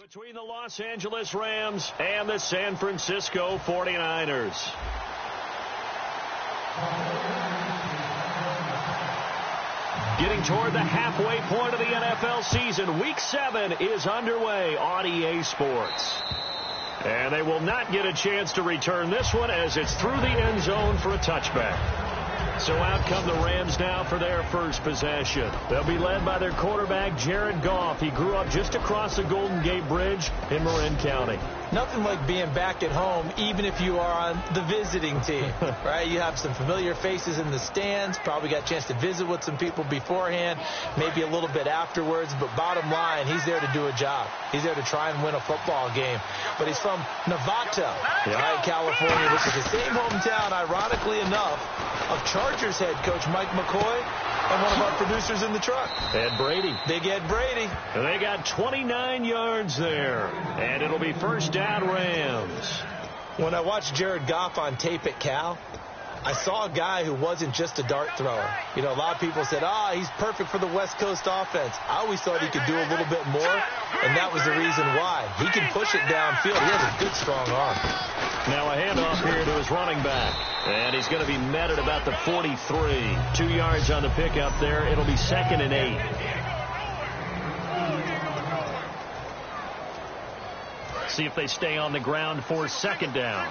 Between the Los Angeles Rams and the San Francisco 49ers. Getting toward the halfway point of the NFL season, Week 7 is underway on EA Sports. And they will not get a chance to return this one as it's through the end zone for a touchback. So out come the Rams now for their first possession. They'll be led by their quarterback, Jared Goff. He grew up just across the Golden Gate Bridge in Marin County. Nothing like being back at home, even if you are on the visiting team, right? You have some familiar faces in the stands, probably got a chance to visit with some people beforehand, maybe a little bit afterwards, but bottom line, he's there to do a job. He's there to try and win a football game. But he's from Novato, right, California, which is the same hometown, ironically enough, of Chargers head coach Mike McCoy and one of our producers in the truck. Ed Brady. Big Ed Brady. And they got 29 yards there. And it'll be first down Rams. When I watched Jared Goff on tape at Cal, I saw a guy who wasn't just a dart thrower. You know, a lot of people said, he's perfect for the West Coast offense. I always thought he could do a little bit more, and that was the reason why. He can push it downfield. He has a good, strong arm. Now a handoff here to his running back. And he's going to be met at about the 43. 2 yards on the pickup there. It'll be 2nd and 8. See if they stay on the ground for 2nd down.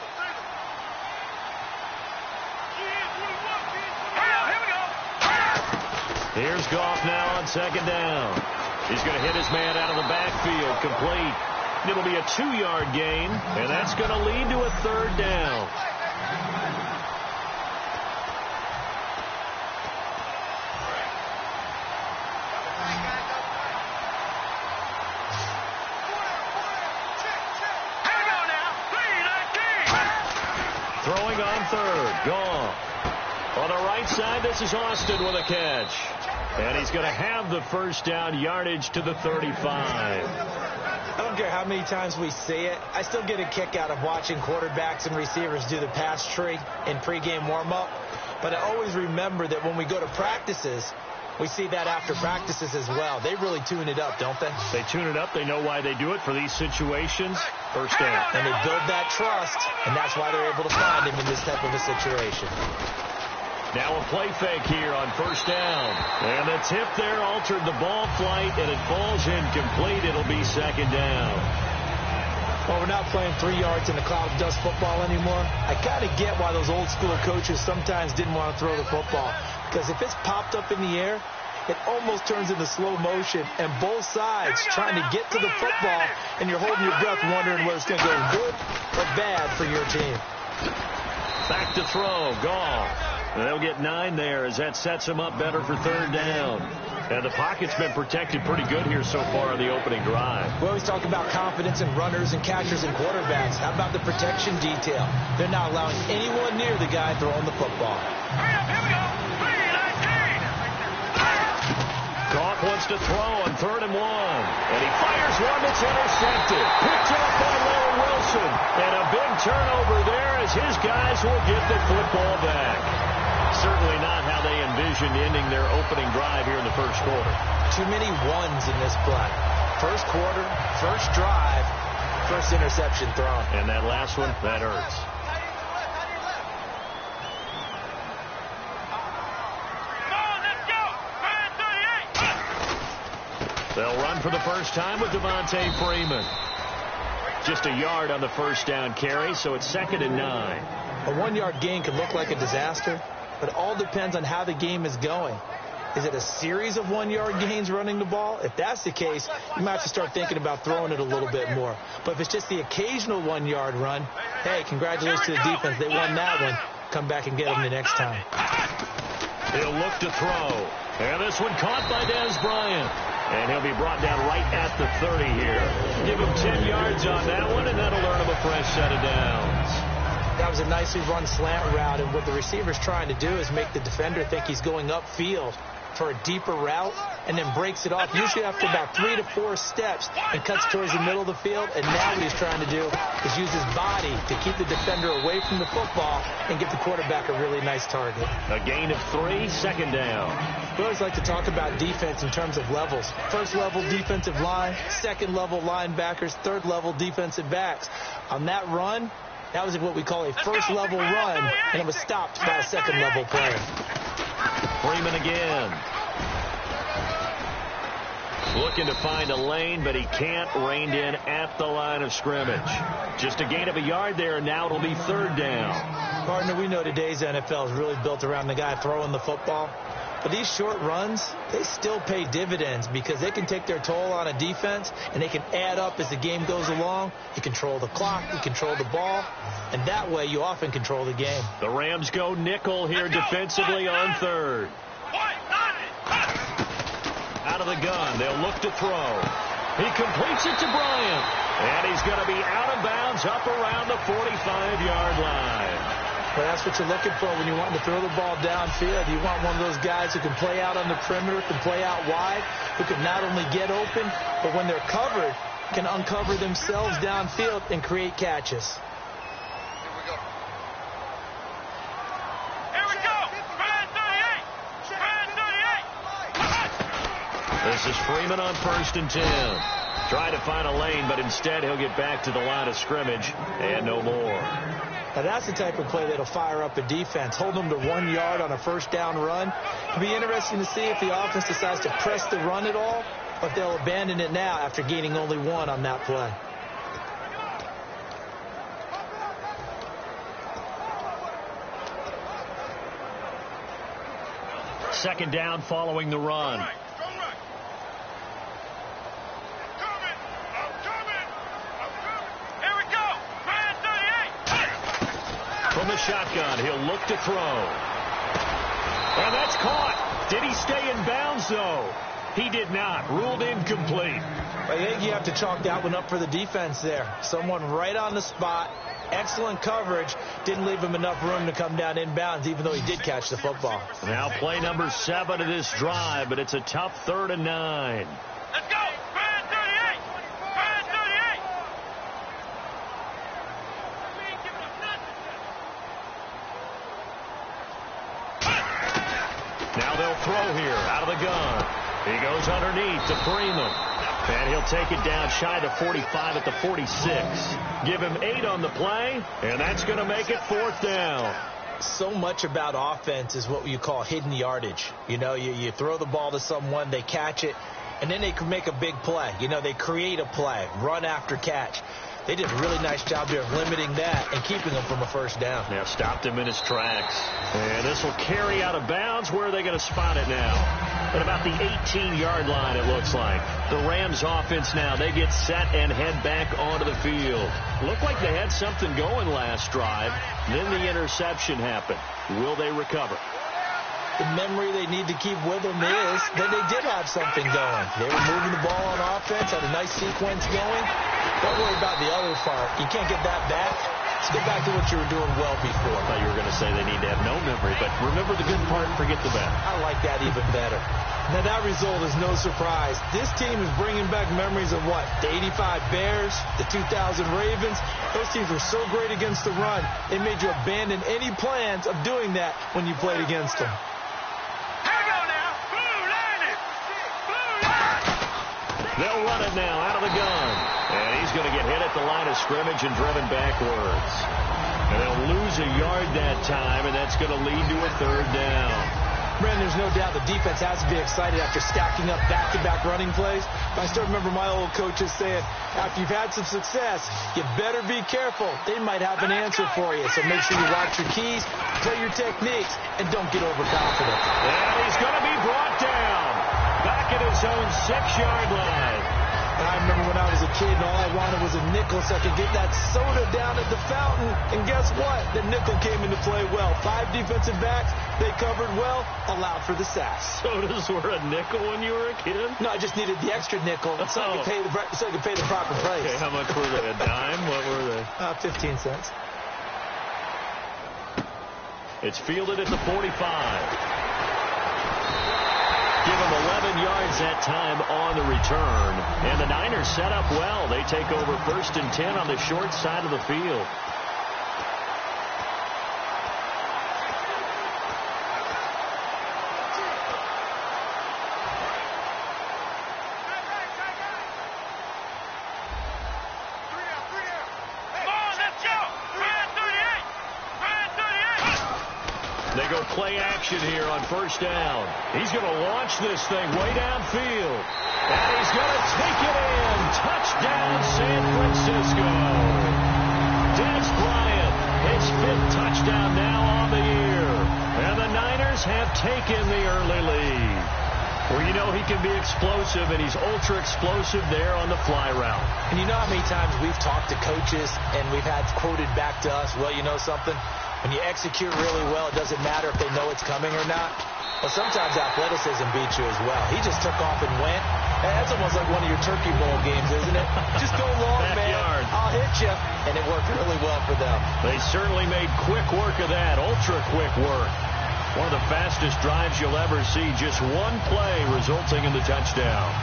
Here's Goff now on 2nd down. He's going to hit his man out of the backfield. Complete. It'll be a 2-yard gain, and that's going to lead to a 3rd down. Throwing on 3rd. Goff. On the right side, this is Austin with a catch. And he's going to have the first down, yardage to the 35. I don't care how many times we see it. I still get a kick out of watching quarterbacks and receivers do the pass tree in pregame warm-up. But I always remember that when we go to practices, we see that after practices as well. They really tune it up, don't they? They tune it up. They know why they do it for these situations. First down. And they build that trust, and that's why they're able to find him in this type of a situation. Now a play fake here on first down. And the tip there altered the ball flight, and it falls incomplete. It'll be 2nd down. Well, we're not playing 3 yards in the cloud of dust football anymore. I kind of get why those old school coaches sometimes didn't want to throw the football. Because if it's popped up in the air, it almost turns into slow motion, and both sides trying to get to the football, and you're holding your breath wondering whether it's going to go good or bad for your team. Back to throw. Goff. They'll get 9 there as that sets them up better for 3rd down. And the pocket's been protected pretty good here so far on the opening drive. We always talk about confidence in runners and catchers and quarterbacks. How about the protection detail? They're not allowing anyone near the guy throwing the football. Here we go. Goff wants to throw on 3rd and 1. And he fires one that's intercepted. Picked up by Larry Wilson. And a big turnover there as his guys will get the football back. Certainly not how they envisioned ending their opening drive here in the first quarter. Too many ones in this play. First quarter, first drive, first interception thrown. And that last one, that hurts. They'll run for the first time with Devontae Freeman. Just a yard on the first down carry, so it's 2nd and 9. A 1-yard gain could look like a disaster, but it all depends on how the game is going. Is it a series of 1-yard gains running the ball? If that's the case, you might have to start thinking about throwing it a little bit more. But if it's just the occasional 1-yard run, hey, congratulations to the defense. They won that one. Come back and get them the next time. He'll look to throw. And this one caught by Dez Bryant. And he'll be brought down right at the 30 here. Give him 10 yards on that one, and that'll earn him a fresh set of downs. That was a nicely run slant route, and what the receiver's trying to do is make the defender think he's going upfield, for a deeper route and then breaks it off, usually after about 3 to 4 steps, and cuts towards the middle of the field. And now what he's trying to do is use his body to keep the defender away from the football and get the quarterback a really nice target. A gain of 3, second down. We always like to talk about defense in terms of levels. First level defensive line, second level linebackers, third level defensive backs. On that run, that was what we call a first level run, and it was stopped by a second level player. Freeman again. Looking to find a lane, but he can't. Reined in at the line of scrimmage. Just a gain of a yard there, and now it'll be third down. Partner, we know today's NFL is really built around the guy throwing the football. But these short runs, they still pay dividends because they can take their toll on a defense, and they can add up as the game goes along. You control the clock, you control the ball, and that way you often control the game. The Rams go nickel here defensively on third. Out of the gun, they'll look to throw. He completes it to Bryant, and he's going to be out of bounds up around the 45-yard line. Well, that's what you're looking for when you want to throw the ball downfield. You want one of those guys who can play out on the perimeter, can play out wide, who can not only get open, but when they're covered, can uncover themselves downfield and create catches. Here we go. This is Freeman on 1st and 10. Trying to find a lane, but instead he'll get back to the line of scrimmage and no more. Now, that's the type of play that'll fire up a defense. Hold them to 1 yard on a first down run. It'll be interesting to see if the offense decides to press the run at all, or if they'll abandon it now after gaining only 1 on that play. Second down following the run. From the shotgun, he'll look to throw. And that's caught. Did he stay in bounds, though? He did not. Ruled incomplete. I think you have to chalk that one up for the defense there. Someone right on the spot. Excellent coverage. Didn't leave him enough room to come down inbounds, even though he did catch the football. Now play number 7 of this drive, but it's a tough 3rd and 9. Let's go. Now they'll throw here out of the gun. He goes underneath to Freeman. And he'll take it down shy of the 45 at the 46. Give him 8 on the play, and that's going to make it 4th down. So much about offense is what you call hidden yardage. You know, you throw the ball to someone, they catch it, and then they can make a big play. You know, they create a play, run after catch. They did a really nice job there of limiting that and keeping him from a first down. Now stopped him in his tracks. And this will carry out of bounds. Where are they going to spot it now? At about the 18-yard line, it looks like. The Rams offense now, they get set and head back onto the field. Looked like they had something going last drive. Then the interception happened. Will they recover? The memory they need to keep with them is that they did have something going. They were moving the ball on offense, had a nice sequence going. Don't worry about the other part. You can't get that back. Let's get back to what you were doing well before. I thought you were going to say they need to have no memory, but remember the good part, forget the bad. I like that even better. Now, that result is no surprise. This team is bringing back memories of what? The 85 Bears, the 2000 Ravens. Those teams were so great against the run, they made you abandon any plans of doing that when you played against them. They'll run it now out of the gun. And he's going to get hit at the line of scrimmage and driven backwards. And they'll lose a yard that time, and that's going to lead to a 3rd down. Brandon, there's no doubt the defense has to be excited after stacking up back-to-back running plays. But I still remember my old coaches saying, after you've had some success, you better be careful. They might have an answer for you. So make sure you watch your keys, play your techniques, and don't get overconfident. And he's going to be brought down. Back at his own 6-yard line. And I remember when I was a kid and all I wanted was a nickel so I could get that soda down at the fountain. And guess what? The nickel came into play well. 5 defensive backs, they covered well, allowed for the sacks. Sodas were a nickel when you were a kid? No, I just needed the extra nickel so I could pay the proper price. Okay, how much were they? A dime? What were they? 15 cents. It's fielded at the 45. Give him 11 yards that time on the return. And the Niners set up well. They take over 1st and 10 on the short side of the field. They go play action here on 1st down. He's going to launch this thing way downfield. And he's going to take it in. Touchdown, San Francisco. Des Bryant, his 5th touchdown now on the year. And the Niners have taken the early lead. Well, you know he can be explosive, and he's ultra-explosive there on the fly route. And you know how many times we've talked to coaches, and we've had quoted back to us, well, you know something? When you execute really well, it doesn't matter if they know it's coming or not. Well, sometimes athleticism beats you as well. He just took off and went. That's almost like one of your Turkey Bowl games, isn't it? Just go long, man. I'll hit you. And it worked really well for them. They certainly made quick work of that, ultra-quick work. One of the fastest drives you'll ever see. Just one play resulting in the touchdown.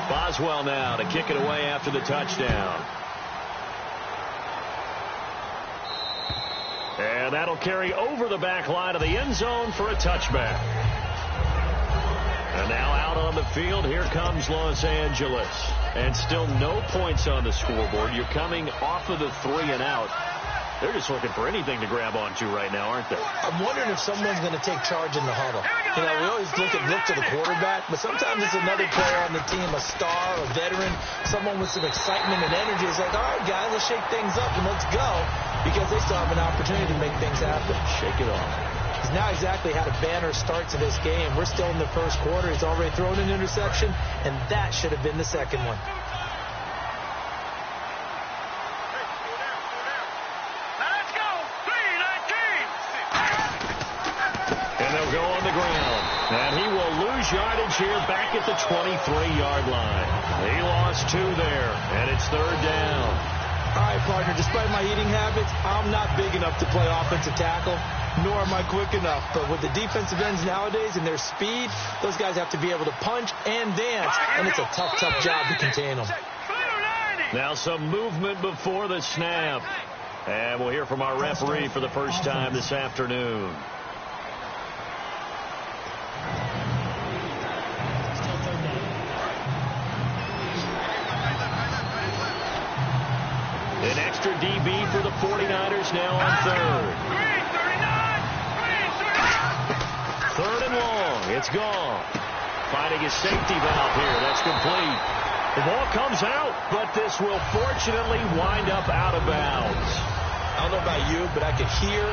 Boswell now to kick it away after the touchdown. And that'll carry over the back line of the end zone for a touchback. And now out on the field, here comes Los Angeles. And still no points on the scoreboard. You're coming off of the 3 and out. They're just looking for anything to grab onto right now, aren't they? I'm wondering if someone's going to take charge in the huddle. You know, we always look to the quarterback, but sometimes it's another player on the team, a star, a veteran, someone with some excitement and energy. It's like, all right, guys, let's shake things up and let's go, because they still have an opportunity to make things happen. Shake it off. He's now exactly had a banner start to this game. We're still in the 1st quarter. He's already thrown an interception, and that should have been the 2nd one. Go on the ground. And he will lose yardage here back at the 23-yard line. He lost 2 there, and it's 3rd down. All right, partner, despite my eating habits, I'm not big enough to play offensive tackle, nor am I quick enough. But with the defensive ends nowadays and their speed, those guys have to be able to punch and dance, and it's a tough, tough job to contain them. Now some movement before the snap. And we'll hear from our referee for the first time this afternoon. An extra DB for the 49ers now on 3rd. 3rd and long. It's gone. Finding his safety valve here. That's complete. The ball comes out, but this will fortunately wind up out of bounds. I don't know about you, but I could hear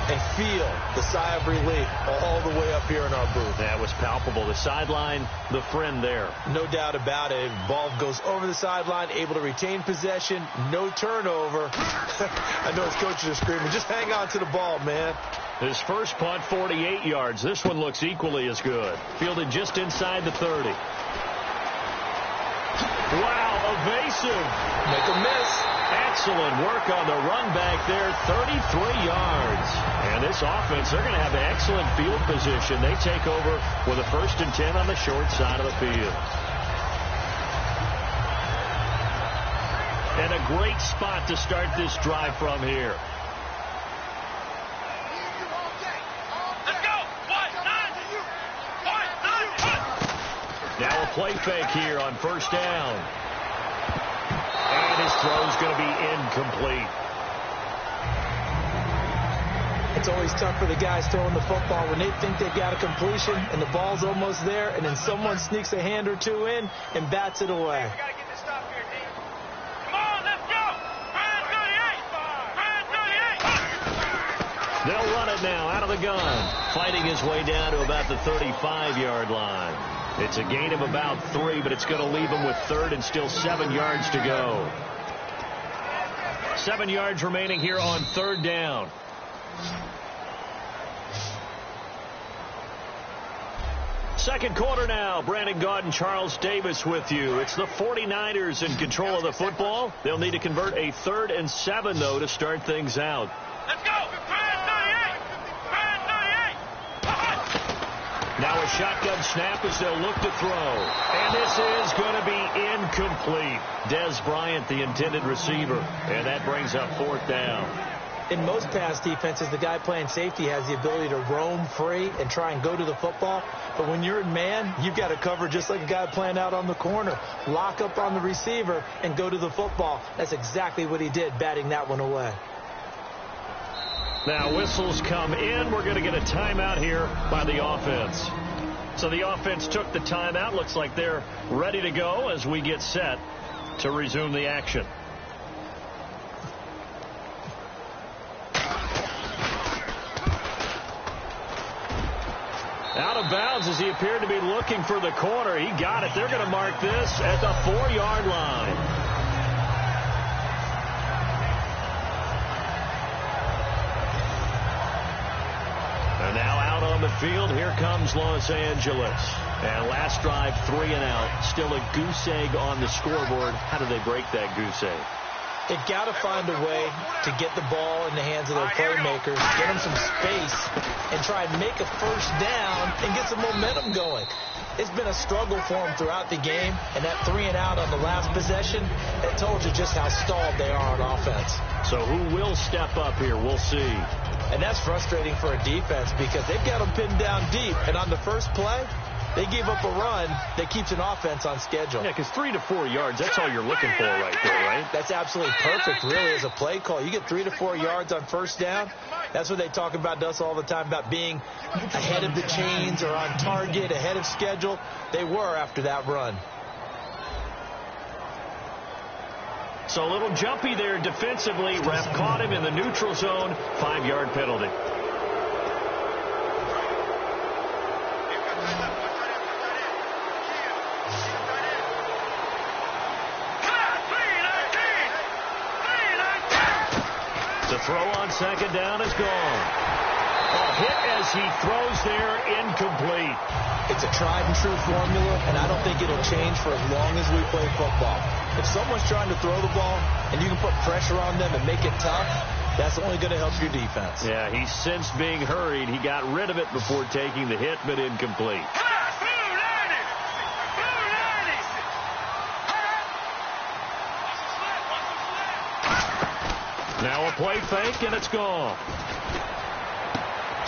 and feel the sigh of relief all the way up here in our booth. That was palpable. The sideline, the friend there. No doubt about it. Ball goes over the sideline, able to retain possession, no turnover. I know his coaches are screaming, just hang on to the ball, man. His first punt, 48 yards. This one looks equally as good. Fielded just inside the 30. Wow, evasive. Make a miss. Excellent work on the run back there, 33 yards. And this offense, they're going to have excellent field position. They take over with a 1st and 10 on the short side of the field. And a great spot to start this drive from here. Now a play fake here on 1st down. And his throw's going to be incomplete. It's always tough for the guys throwing the football when they think they've got a completion and the ball's almost there, and then someone sneaks a hand or two in and bats it away. They'll run it now out of the gun, fighting his way down to about the 35-yard line. It's a gain of about 3, but it's going to leave him with 3rd and still 7 yards to go. 7 yards remaining here on 3rd down. Second quarter now. Brandon Gaudin, Charles Davis with you. It's the 49ers in control of the football. They'll need to convert a 3rd and 7, though, to start things out. Let's go! Now a shotgun snap as they'll look to throw. And this is going to be incomplete. Des Bryant, the intended receiver. And that brings up 4th down. In most pass defenses, the guy playing safety has the ability to roam free and try and go to the football. But when you're in man, you've got to cover just like a guy playing out on the corner. Lock up on the receiver and go to the football. That's exactly what he did, batting that one away. Now whistles come in. We're going to get a timeout here by the offense. So the offense took the timeout. Looks like they're ready to go as we get set to resume the action. Out of bounds as he appeared to be looking for the corner. He got it. They're going to mark this at the 4-yard line. And now out on the field, here comes Los Angeles. And last drive, 3 and out. Still a goose egg on the scoreboard. How do they break that goose egg? They've got to find a way to get the ball in the hands of their playmakers, get them some space, and try and make a first down and get some momentum going. It's been a struggle for them throughout the game, and that 3 and out on the last possession, that told you just how stalled they are on offense. So who will step up here? We'll see. And that's frustrating for a defense because they've got them pinned down deep, and on the first play, they gave up a run that keeps an offense on schedule. Yeah, because 3 to 4 yards, that's all you're looking for right there, right? That's absolutely perfect, really, as a play call. You get 3 to 4 yards on first down. That's what they talk about to us all the time, about being ahead of the chains or on target, ahead of schedule. They were after that run. So a little jumpy there defensively. Ref caught him in the neutral zone. 5-yard penalty. The throw on second down is gone. A hit as he throws there, incomplete. It's a tried and true formula, and I don't think it'll change for as long as we play football. If someone's trying to throw the ball and you can put pressure on them and make it tough, that's only going to help your defense. Yeah, he sensed being hurried. He got rid of it before taking the hit, but incomplete. Now a play fake, and it's gone.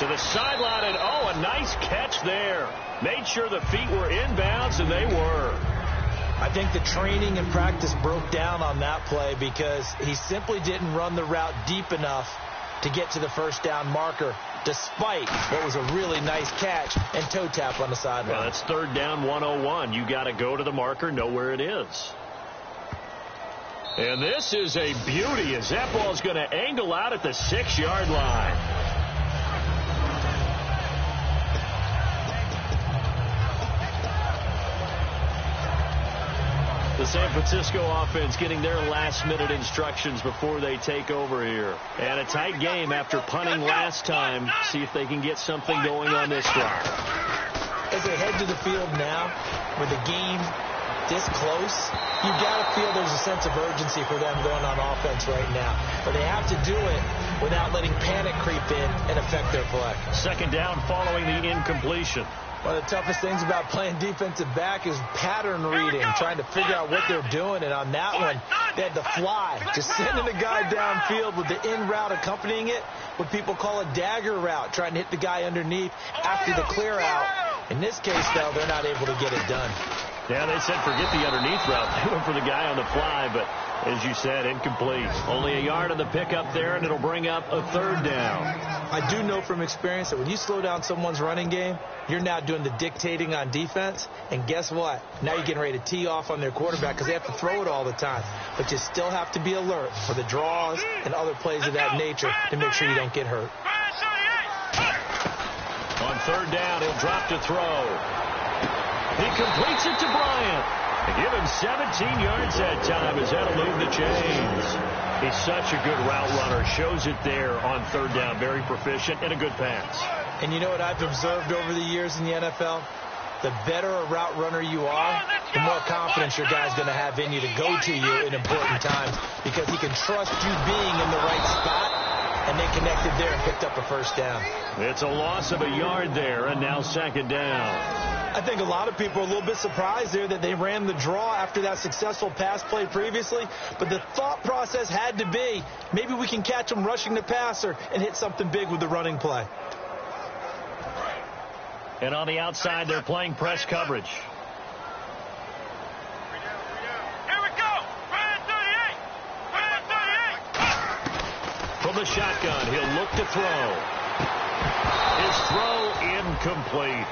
To the sideline, and oh, a nice catch there. Made sure the feet were inbounds, and they were. I think the training and practice broke down on that play because he simply didn't run the route deep enough to get to the first down marker, despite what was a really nice catch and toe tap on the sideline. Well, that's 3rd down 101. You got to go to the marker, know where it is. And this is a beauty as that ball's going to angle out at the 6-yard line. The San Francisco offense getting their last-minute instructions before they take over here. And a tight game after punting last time. See if they can get something going on this drive. As they head to the field now, with the game this close, you've got to feel there's a sense of urgency for them going on offense right now. But they have to do it without letting panic creep in and affect their play. Second down following the incompletion. One of the toughest things about playing defensive back is pattern reading, trying to figure out what they're doing. And on that one, they had the fly, just sending a guy downfield with the in route accompanying it, what people call a dagger route, trying to hit the guy underneath after the clear out. In this case, though, they're not able to get it done. Yeah, they said forget the underneath route. They went for the guy on the fly, but as you said, incomplete. Only a yard on the pickup there, and it'll bring up a 3rd down. I do know from experience that when you slow down someone's running game, you're now doing the dictating on defense. And guess what? Now you're getting ready to tee off on their quarterback because they have to throw it all the time. But you still have to be alert for the draws and other plays of that nature to make sure you don't get hurt. On 3rd down, he'll drop to throw. He completes it to Bryant. They give him 17 yards that time as that'll move the chains. He's such a good route runner. Shows it there on 3rd down. Very proficient and a good pass. And you know what I've observed over the years in the NFL? the better a route runner you are, the more confidence your guy's going to have in you to go to you in important times, because he can trust you being in the right spot, and they connected there and picked up a first down. It's a loss of a yard there, and now second down. I think a lot of people are a little bit surprised there that they ran the draw after that successful pass play previously, but the thought process had to be, maybe we can catch them rushing the passer and hit something big with the running play. And on the outside, they're playing press coverage. Here we go. Brand 38. Brand 38. From the shotgun, he'll look to throw. His throw incomplete.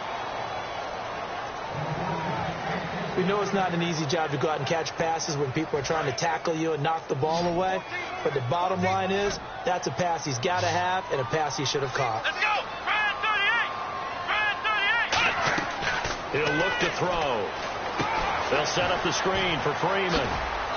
We know it's not an easy job to go out and catch passes when people are trying to tackle you and knock the ball away. But the bottom line is, that's a pass he's got to have and a pass he should have caught. Let's go. Brand 38. Brand 38. He'll look to throw. They'll set up the screen for Freeman.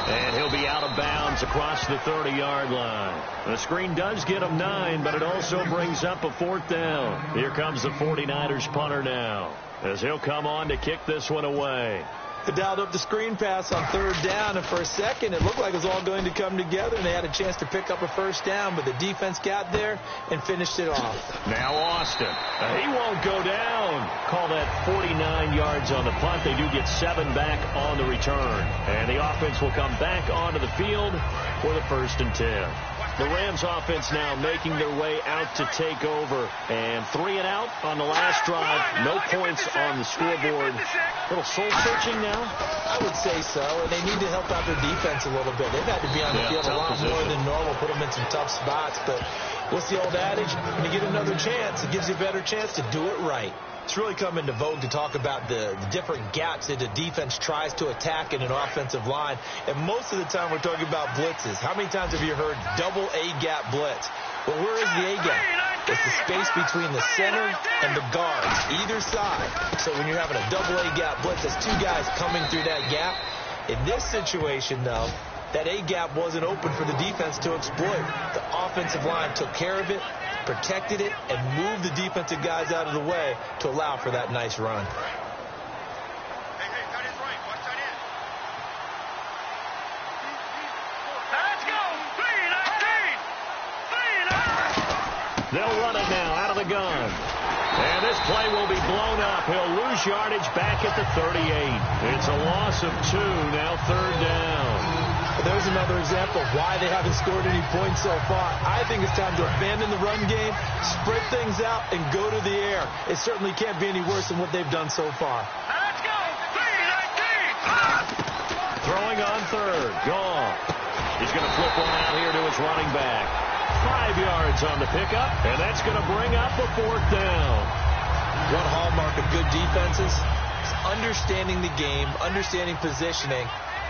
And he'll be out of bounds across the 30-yard line. The screen does get him 9, but it also brings up a 4th down. Here comes the 49ers punter now, as he'll come on to kick this one away. They dialed up the screen pass on 3rd down, and for a second it looked like it was all going to come together, and they had a chance to pick up a first down, but the defense got there and finished it off. Now Austin. He won't go down. Call that 49 yards on the punt. They do get 7 back on the return, and the offense will come back onto the field for the 1st and 10. The Rams offense now making their way out to take over. And 3 and out on the last drive. No points on the scoreboard. A little soul-searching now? I would say so, and they need to help out their defense a little bit. They've had to be on the field a lot more than normal, put them in some tough spots. But what's the old adage? When you get another chance, it gives you a better chance to do it right. It's really come into vogue to talk about the different gaps that the defense tries to attack in an offensive line. And most of the time we're talking about blitzes. How many times have you heard double A-gap blitz? Well, where is the A-gap? It's the space between the center and the guards, either side. So when you're having a double A-gap blitz, that's 2 guys coming through that gap. In this situation, though, that A-gap wasn't open for the defense to exploit. The offensive line took care of it, protected it, and moved the defensive guys out of the way to allow for that nice run. Hey, tight end's right. Watch tight end. Let's go. 3-19. They'll run it now out of the gun. And this play will be blown up. He'll lose yardage back at the 38. It's a loss of 2, now 3rd down. There's another example of why they haven't scored any points so far. I think it's time to abandon the run game, spread things out, and go to the air. It certainly can't be any worse than what they've done so far. Let's go. 3-19. Throwing on 3rd. Gone. He's going to flip one out here to his running back. 5 yards on the pickup, and that's going to bring up a 4th down. One hallmark of good defenses is understanding the game, understanding positioning,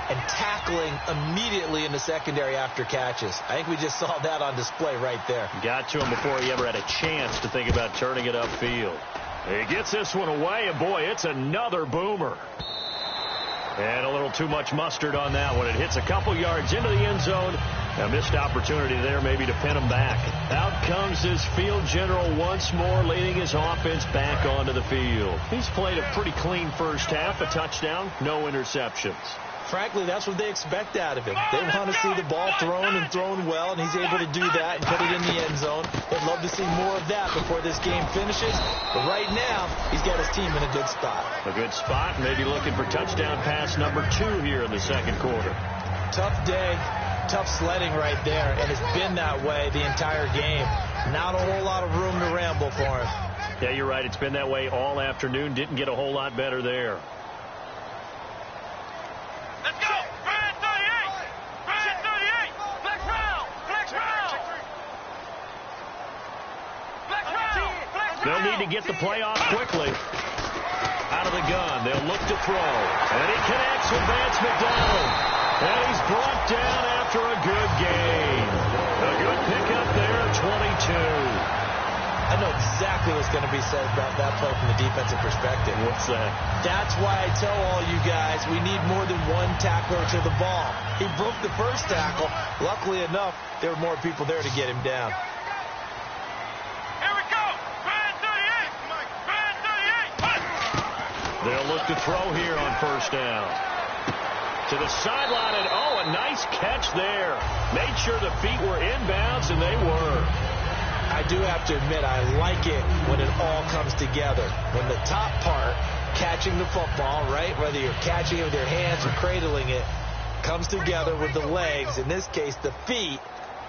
and tackling immediately in the secondary after catches. I think we just saw that on display right there. Got to him before he ever had a chance to think about turning it upfield. He gets this one away, and boy, it's another boomer. And a little too much mustard on that one. It hits a couple yards into the end zone. A missed opportunity there maybe to pin him back. Out comes his field general once more, leading his offense back onto the field. He's played a pretty clean first half, a touchdown, no interceptions. Frankly, that's what they expect out of him. They want to see the ball thrown and thrown well, and he's able to do that and put it in the end zone. They'd love to see more of that before this game finishes. But right now, he's got his team in a good spot. A good spot, maybe looking for touchdown pass number 2 here in the second quarter. Tough day, tough sledding right there, and it's been that way the entire game. Not a whole lot of room to ramble for him. Yeah, you're right. It's been that way all afternoon. Didn't get a whole lot better there. Let's go. Brand 38. Brand 38. Flex round. Flex round. Flex round. Flex round. They'll need to get the play off quickly. Out of the gun. They'll look to throw. And he connects with Vance McDonald. And he's brought down after a good game. A good pickup there, 22. I know exactly what's going to be said about that play from the defensive perspective. What's that? That's why I tell all you guys we need more than one tackler to the ball. He broke the first tackle. Luckily enough, there were more people there to get him down. Here we go. Brand 38. Brand 38. They'll look to throw here on first down. To the sideline, and a nice catch there. Made sure the feet were inbounds, and they were. I do have to admit, I like it when it all comes together. When the top part, catching the football, right, whether you're catching it with your hands or cradling it, comes together with the legs, in this case the feet,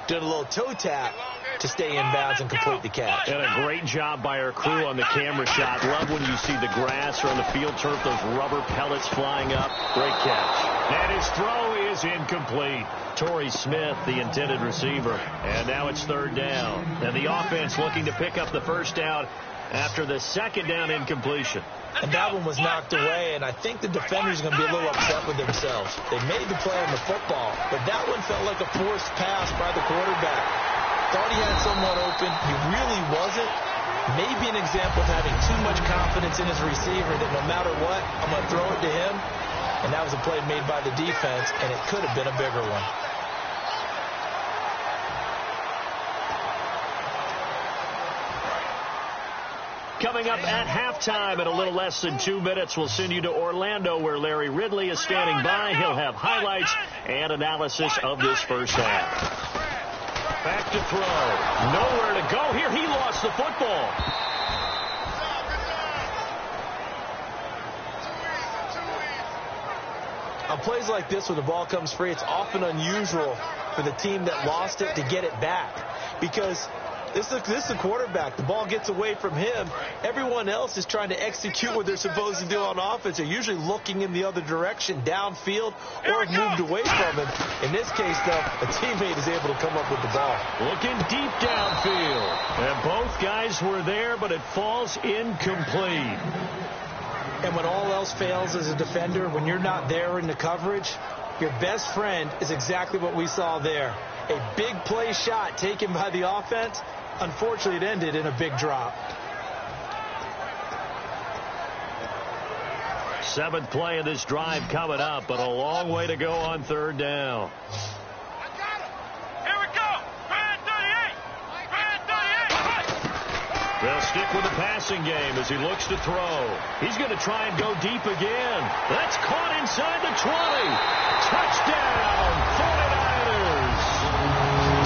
doing a little toe tap to stay in bounds and complete the catch. And a great job by our crew on the camera shot. Love when you see the grass or on the field turf, those rubber pellets flying up. Great catch. And his throw is incomplete. Torrey Smith, the intended receiver. And now it's third down. And the offense looking to pick up the first down after the second down incompletion. And that one was knocked away, and I think the defenders are going to be a little upset with themselves. They made the play on the football, but that one felt like a forced pass by the quarterback. Thought he had someone open. He really wasn't. Maybe an example of having too much confidence in his receiver that no matter what, I'm going to throw it to him. And that was a play made by the defense, and it could have been a bigger one. Coming up at halftime in a little less than 2 minutes, we'll send you to Orlando where Larry Ridley is standing by. He'll have highlights and analysis of this first half. Back to throw. Nowhere to go here. He lost the football. On plays like this, when the ball comes free, it's often unusual for the team that lost it to get it back. Because this is the quarterback. The ball gets away from him. Everyone else is trying to execute what they're supposed to do on offense. They're usually looking in the other direction, downfield, or have moved away from him. In this case, though, a teammate is able to come up with the ball. Looking deep downfield. And both guys were there, but it falls incomplete. And when all else fails as a defender, when you're not there in the coverage, your best friend is exactly what we saw there. A big play shot taken by the offense. Unfortunately, it ended in a big drop. 7th play of this drive coming up, but a long way to go on third down. Here we go. Brand 38. Brand 38. They'll stick with the passing game as he looks to throw. He's going to try and go deep again. That's caught inside the 20. Touchdown, 49ers.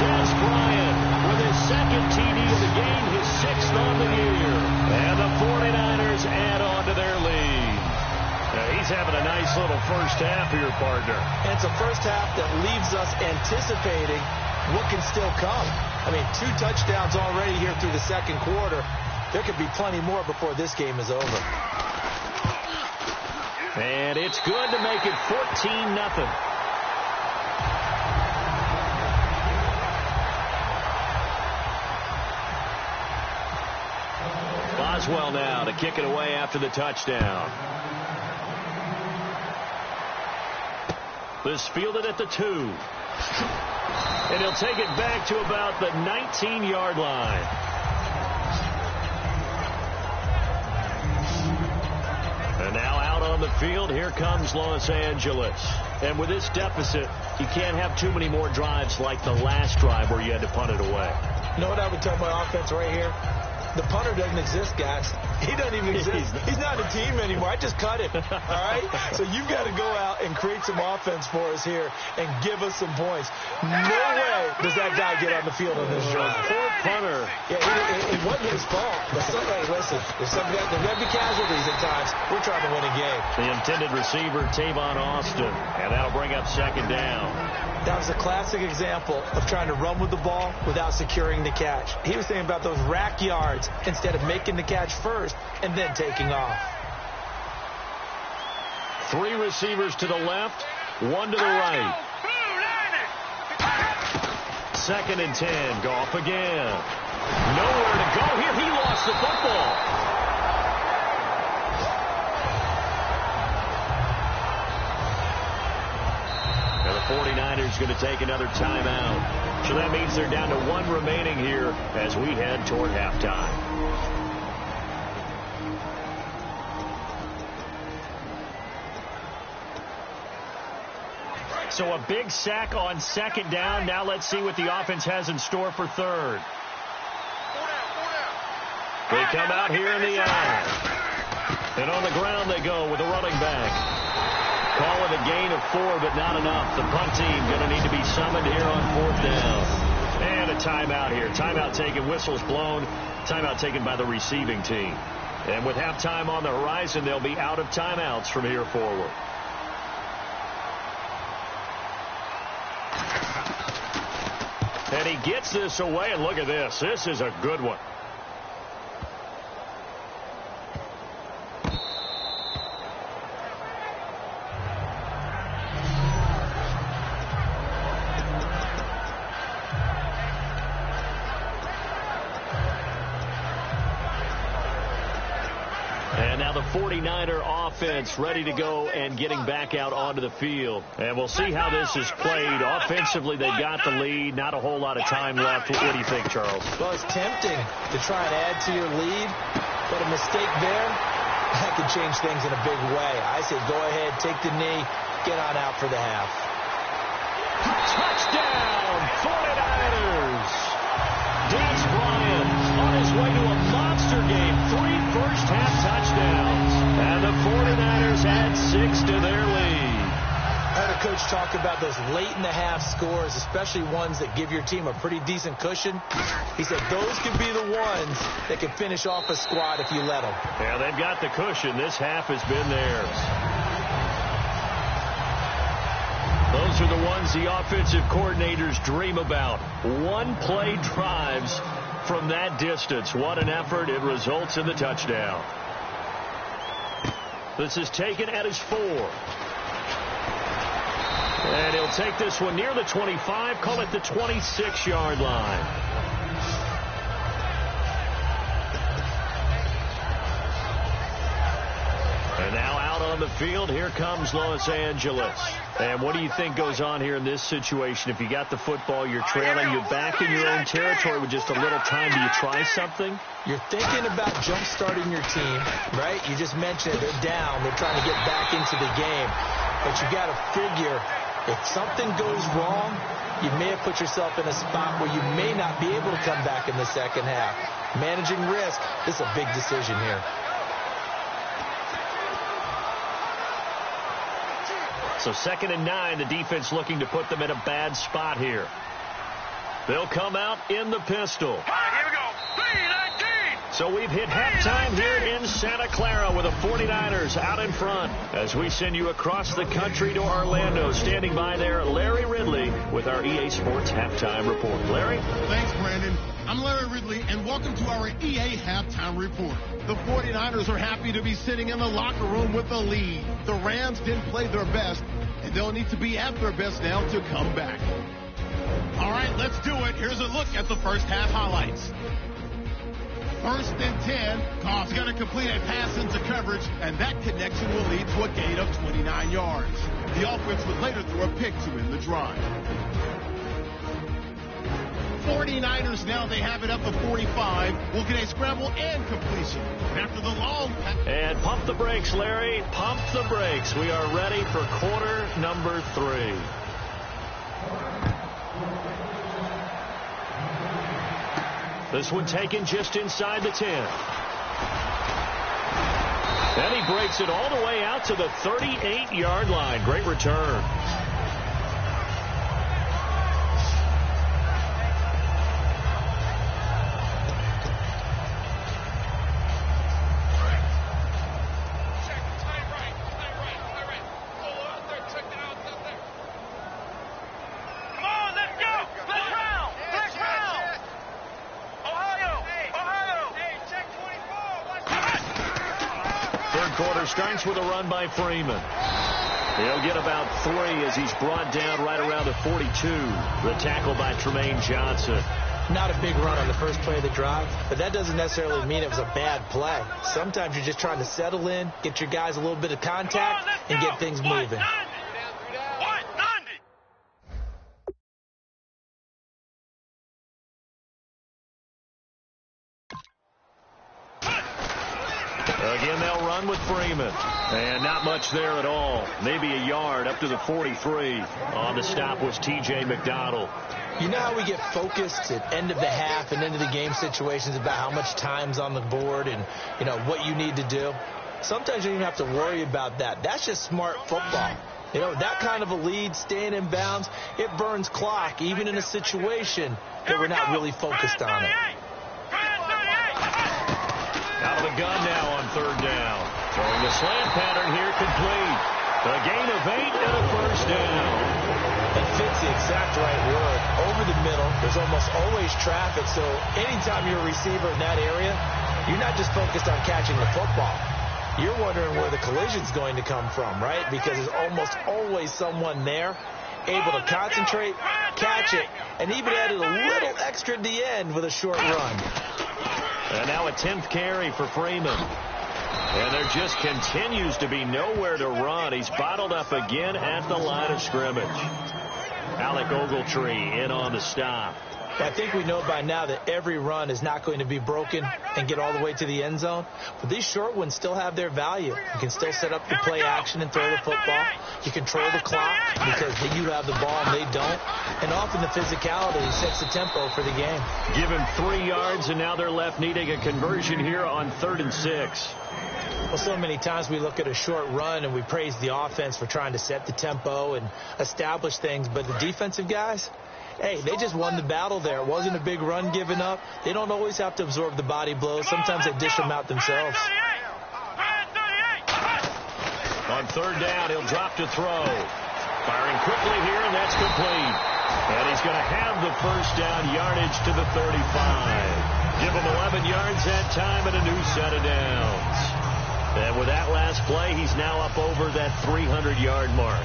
Des Bryant with his second TD of the game, his 6th on the year. And the 49ers add on to their lead. He's having a nice little first half here, partner. And it's a first half that leaves us anticipating what can still come. I mean, 2 touchdowns already here through the second quarter. There could be plenty more before this game is over. And it's good to make it 14-0. Boswell now to kick it away after the touchdown. This fielded at the 2. And he'll take it back to about the 19-yard line. And now out on the field, here comes Los Angeles. And with this deficit, you can't have too many more drives like the last drive where you had to punt it away. You know what I would tell my offense right here? The punter doesn't exist, guys. He doesn't even exist. He's not a team anymore. I just cut him. All right? So you've got to go out and create some offense for us here and give us some points. No way does that guy get on the field on this drive. Poor punter. Yeah, it wasn't his fault. But somebody, listen, there's going to be casualties at times. We're trying to win a game. The intended receiver, Tavon Austin. And that'll bring up second down. That was a classic example of trying to run with the ball without securing the catch. He was thinking about those rack yards instead of making the catch first and then taking off. 3 receivers to the left, 1 to the right. 2nd and 10. Goff again. Nowhere to go here. He lost the football. And the 49ers going to take another timeout. So that means they're down to 1 remaining here as we head toward halftime. So a big sack on second down. Now let's see what the offense has in store for third. They come out here in the eye. And on the ground they go with a running back. Call it a gain of 4, but not enough. The punt team going to need to be summoned here on 4th down. And a timeout here. Timeout taken, whistles blown. Timeout taken by the receiving team. And with halftime on the horizon, they'll be out of timeouts from here forward. And he gets this away, and look at this. This is a good one. And now the 49er offense ready to go and getting back out onto the field. And we'll see how this is played. Offensively, they got the lead. Not a whole lot of time left. What do you think, Charles? Well, it's tempting to try and add to your lead, but a mistake there, that could change things in a big way. I say go ahead, take the knee, get on out for the half. Touchdown, 49ers! Dez Bryant on his way to a monster game. 3 first-half touchdowns. And the 49ers add 6 to their lead. I heard a coach talk about those late-in-the-half scores, especially ones that give your team a pretty decent cushion. He said those could be the ones that could finish off a squad if you let them. Yeah, they've got the cushion. This half has been theirs. Those are the ones the offensive coordinators dream about. One-play drives from that distance. What an effort. It results in the touchdown. This is taken at his 4. And he'll take this one near the 25, call it the 26-yard line. And now out on the field, here comes Los Angeles. And what do you think goes on here in this situation? If you got the football, you're trailing, you're back in your own territory with just a little time. Do you try something? You're thinking about jump-starting your team, right? You just mentioned it. They're down. They're trying to get back into the game. But you got to figure if something goes wrong, you may have put yourself in a spot where you may not be able to come back in the second half. Managing risk, this is a big decision here. So 2nd and 9, the defense looking to put them in a bad spot here. They'll come out in the pistol. All right, here we go. 3-19. So we've hit halftime here in Santa Clara with the 49ers out in front. As we send you across the country to Orlando, standing by there, Larry Ridley with our EA Sports Halftime Report. Larry? Thanks, Brandon. I'm Larry Ridley, and welcome to our EA Halftime Report. The 49ers are happy to be sitting in the locker room with the lead. The Rams didn't play their best, and they'll need to be at their best now to come back. All right, let's do it. Here's a look at the first half highlights. 1st and 10, Goff's going to complete a pass into coverage, and that connection will lead to a gain of 29 yards. The offense would later throw a pick to end the drive. 49ers now, they have it up to 45. Will get a scramble and completion. After the long pass. And pump the brakes, Larry. Pump the brakes. We are ready for quarter number 3. This one taken just inside the 10. And he breaks it all the way out to the 38-yard line. Great return. Quarter starts with a run by Freeman. He'll get about 3 as he's brought down right around the 42. The tackle by Tremaine Johnson. Not a big run on the first play of the drive, but that doesn't necessarily mean it was a bad play. Sometimes you're just trying to settle in, get your guys a little bit of contact, and get things moving. Again, they'll run with Freeman. And not much there at all. Maybe a yard up to the 43. On the stop was T.J. McDonald. You know how we get focused at end of the half and end of the game situations about how much time's on the board and, you know, what you need to do? sometimes you don't even have to worry about that. That's just smart football. You know, that kind of a lead, staying in bounds, it burns clock, even in a situation that we're not really focused on it. Out of the gun now on third down. Throwing the slant pattern here, complete. A gain of 8 and a first down. It fits the exact right word. Over the middle, there's almost always traffic, so anytime you're a receiver in that area, you're not just focused on catching the football. You're wondering where the collision's going to come from, right? Because there's almost always someone there able to concentrate, catch it, and even added a little extra at the end with a short run. And now a 10th carry for Freeman. And there just continues to be nowhere to run. He's bottled up again at the line of scrimmage. Alec Ogletree in on the stop. I think we know by now that every run is not going to be broken and get all the way to the end zone. But these short ones still have their value. You can still set up the play action and throw the football. You control the clock because you have the ball and they don't. And often the physicality sets the tempo for the game. Give him 3 yards, and now they're left needing a conversion here on 3rd and 6. Well, so many times we look at a short run and we praise the offense for trying to set the tempo and establish things. But the defensive guys, hey, they just won the battle there. It wasn't a big run given up. They don't always have to absorb the body blows. Sometimes they dish them out themselves. On 3rd down, he'll drop to throw. Firing quickly here, and that's complete. And he's going to have the first down yardage to the 35. Give him 11 yards that time and a new set of downs. And with that last play, he's now up over that 300-yard mark.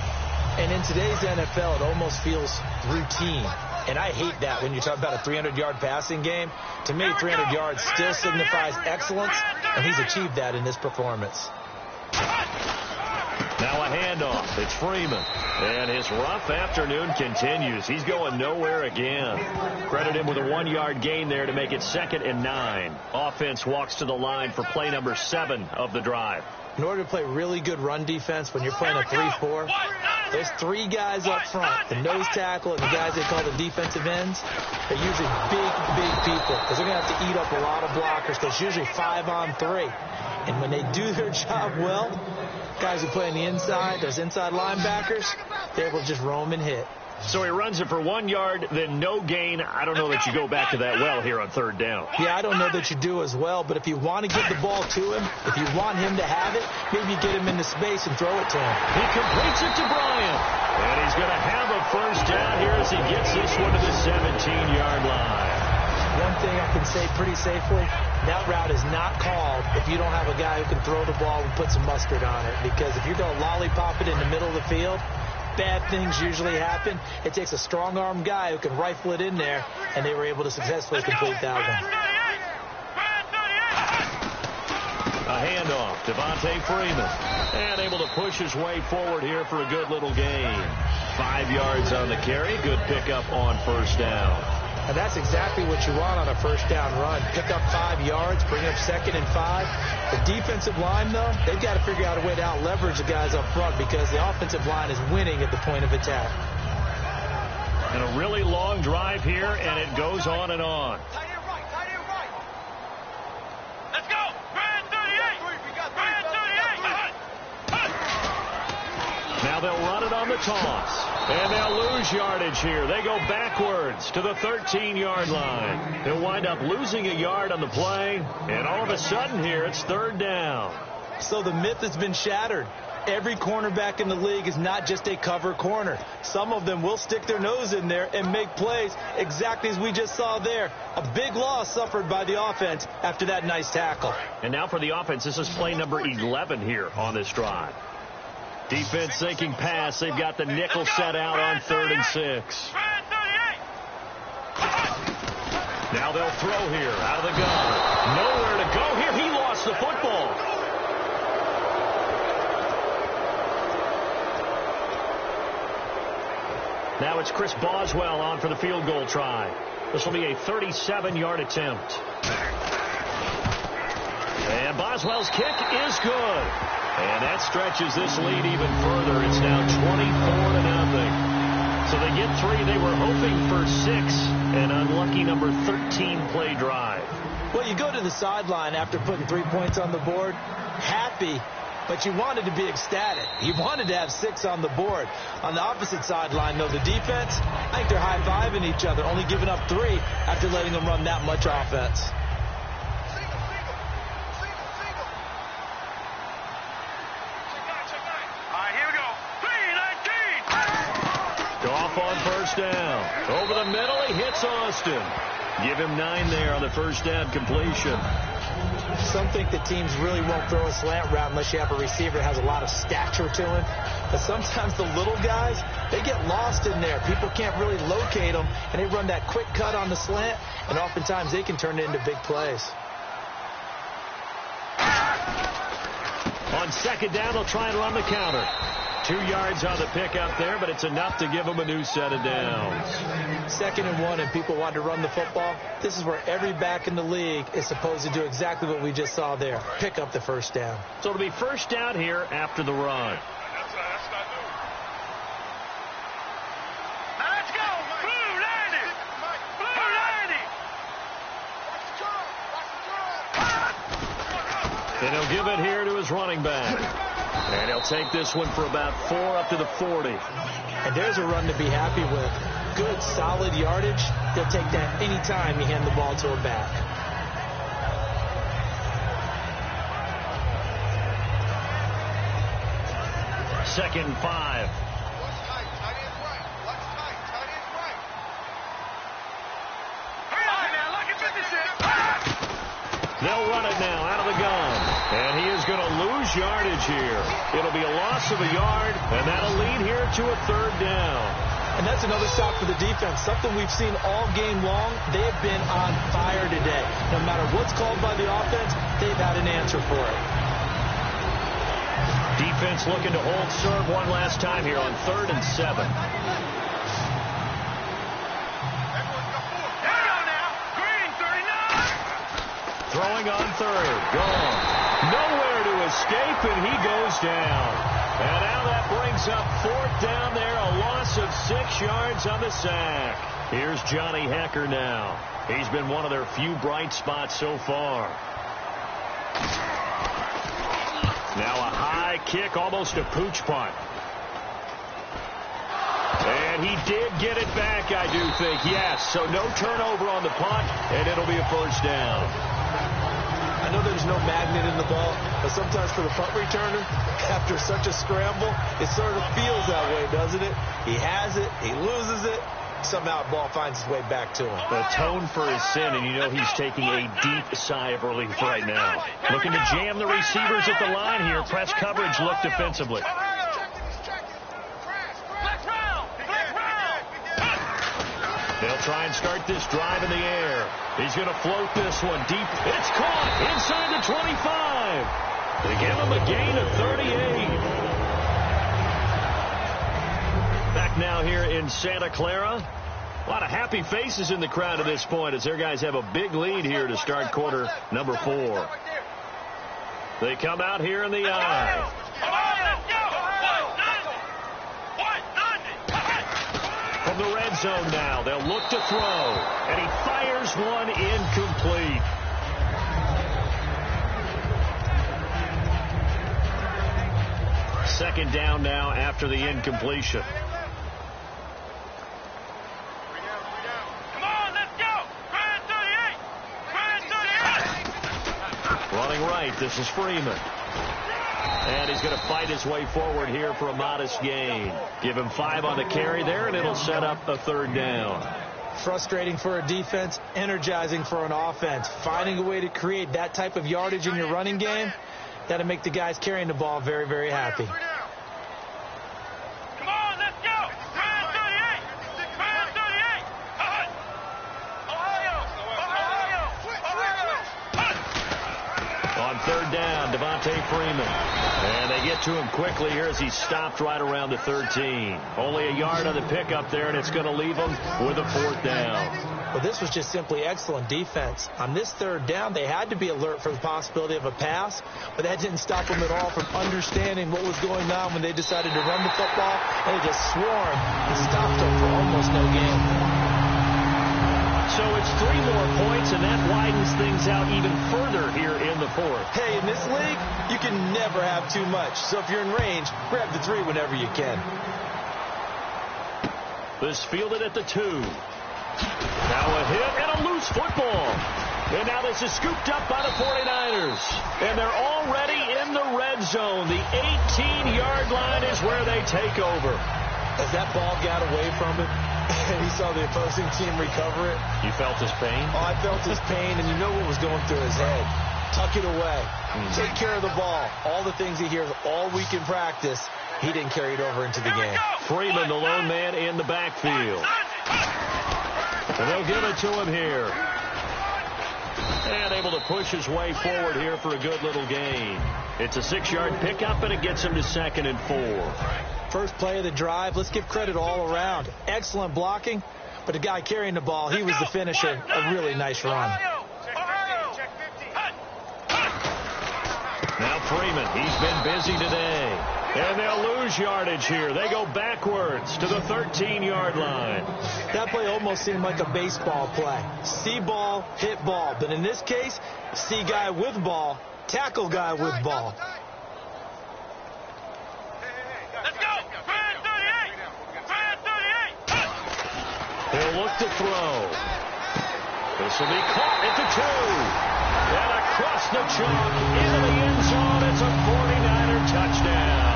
And in today's NFL, it almost feels routine. And I hate that when you talk about a 300-yard passing game. To me, 300 yards still signifies excellence, and he's achieved that in this performance. Now a handoff. It's Freeman. And his rough afternoon continues. He's going nowhere again. Credit him with a 1-yard gain there to make it 2nd and 9. Offense walks to the line for play number 7 of the drive. In order to play really good run defense when you're playing a 3-4, there's 3 guys up front, the nose tackle and the guys they call the defensive ends. They're usually big people because they're going to have to eat up a lot of blockers because it's usually 5 on 3. And when they do their job well, guys who play on the inside, those inside linebackers, they're able to just roam and hit. So he runs it for 1 yard, then no gain. I don't know that you go back to that well here on 3rd down. Yeah, I don't know that you do as well, but if you want to get the ball to him, if you want him to have it, maybe you get him into space and throw it to him. He completes it to Bryant. And he's going to have a first down here as he gets this one to the 17-yard line. One thing I can say pretty safely, that route is not called if you don't have a guy who can throw the ball and put some mustard on it. Because if you're going to lollipop it in the middle of the field, bad things usually happen. It takes a strong-armed guy who can rifle it in there, and they were able to successfully complete that one. A handoff, Devontae Freeman. And able to push his way forward here for a good little gain. 5 yards on the carry. Good pickup on 1st down. And that's exactly what you want on a 1st down run. Pick up 5 yards, bring up 2nd and 5. The defensive line, though, they've got to figure out a way to out-leverage the guys up front because the offensive line is winning at the point of attack. And a really long drive here, and it goes on and on. Let's go! Brand 38! Brand 38! Now they'll run it on the toss. And they'll lose yardage here. They go backwards to the 13-yard line. They'll wind up losing a yard on the play. And all of a sudden here, it's 3rd down. So the myth has been shattered. Every cornerback in the league is not just a cover corner. Some of them will stick their nose in there and make plays exactly as we just saw there. A big loss suffered by the offense after that nice tackle. And now for the offense, this is play number 11 here on this drive. Defense sinking pass. They've got the nickel set out on 3rd and 6. Now they'll throw here out of the gun. Nowhere to go here. He lost the football. Now it's Chris Boswell on for the field goal try. This will be a 37-yard attempt. And Boswell's kick is good. And that stretches this lead even further. It's now 24-0. So they get 3. They were hoping for 6. An unlucky number 13 play drive. Well, you go to the sideline after putting 3 points on the board, happy, but you wanted to be ecstatic. You wanted to have 6 on the board. On the opposite sideline, though, the defense, I think they're high-fiving each other, only giving up 3 after letting them run that much offense. All right, here we go. 3-19. Goff on first down. Over the middle, he hits Austin. Give him 9 there on the first down completion. Some think the teams really won't throw a slant route unless you have a receiver that has a lot of stature to him. But sometimes the little guys, they get lost in there. People can't really locate them, and they run that quick cut on the slant, and oftentimes they can turn it into big plays. On second down, they'll try and run the counter. 2 yards on the pickup there, but it's enough to give them a new set of downs. 2nd and 1, and people want to run the football. This is where every back in the league is supposed to do exactly what we just saw there. Pick up the first down. So it'll be first down here after the run. That's not new. Now let's go. Blue 90. Blue 90. And he'll give it here to his running back. And he'll take this one for about 4 up to the 40. And there's a run to be happy with. Good, solid yardage. They'll take that any time you hand the ball to a back. Second and 5. They'll run it now out of the gun. And he is going to lose yardage here. It'll be a loss of a yard, and that'll lead here to a 3rd down. And that's another stop for the defense, something we've seen all game long. They have been on fire today. No matter what's called by the offense, they've had an answer for it. Defense looking to hold serve one last time here on 3rd and 7. Throwing on 3rd. Gone. Nowhere to escape, and he goes down. And now that brings up 4th down there, a loss of 6 yards on the sack. Here's Johnny Hecker now. He's been one of their few bright spots so far. Now a high kick, almost a pooch punt. And he did get it back, I do think. Yes, so no turnover on the punt, and it'll be a first down. I know there's no magnet in the ball, but sometimes for the punt returner, after such a scramble, it sort of feels that way, doesn't it? He has it, he loses it, somehow the ball finds its way back to him. Atone for his sin, and you know he's taking a deep sigh of relief right now. Looking to jam the receivers at the line here. Press coverage look defensively. They'll try and start this drive in the air. He's going to float this one deep. It's caught inside the 25. They give him a gain of 38. Back now here in Santa Clara. A lot of happy faces in the crowd at this point as their guys have a big lead here to start quarter number 4. They come out here in the eye. From the red zone now, they'll look to throw, and he fires one incomplete. Second down now after the incompletion. Come on, let's go. Grand 38. Running right, this is Freeman. And he's going to fight his way forward here for a modest gain. Give him 5 on the carry there, and it'll set up a 3rd down. Frustrating for a defense, energizing for an offense. Finding a way to create that type of yardage in your running game, that'll make the guys carrying the ball very, very happy. Come on, let's go. Grand 38. Grand 38. Ohio. On 3rd down, Devontae Freeman. And they get to him quickly here as he stopped right around the 13. Only a yard on the pickup there, and it's going to leave him with a 4th down. Well, this was just simply excellent defense. On this 3rd down, they had to be alert for the possibility of a pass, but that didn't stop them at all from understanding what was going on when they decided to run the football, and they just swarmed and stopped them for almost no gain. So it's 3 more points, and that widens things out even further here in the fourth. Hey, in this league, you can never have too much. So if you're in range, grab the 3 whenever you can. This fielded at the 2. Now a hit and a loose football. And now this is scooped up by the 49ers. And they're already in the red zone. The 18-yard line is where they take over. As that ball got away from him, and he saw the opposing team recover it. You felt his pain? Oh, I felt his pain, and you know what was going through his head. Tuck it away. Take care of the ball. All the things he hears all week in practice, he didn't carry it over into the game. Freeman, the lone man in the backfield. And they'll give it to him here. And able to push his way forward here for a good little gain. It's a 6-yard pickup, and it gets him to 2nd and 4. First play of the drive, let's give credit all around. Excellent blocking, but the guy carrying the ball, he was the finisher. A really nice run. Now Freeman, he's been busy today. And they'll lose yardage here. They go backwards to the 13-yard line. That play almost seemed like a baseball play. See ball, hit ball. But in this case, see guy with ball, tackle guy with ball. Let's go! Brand 38! Brand 38! He'll look to throw. This will be caught at the 2. And across the chalk into the end zone. It's a 49er touchdown.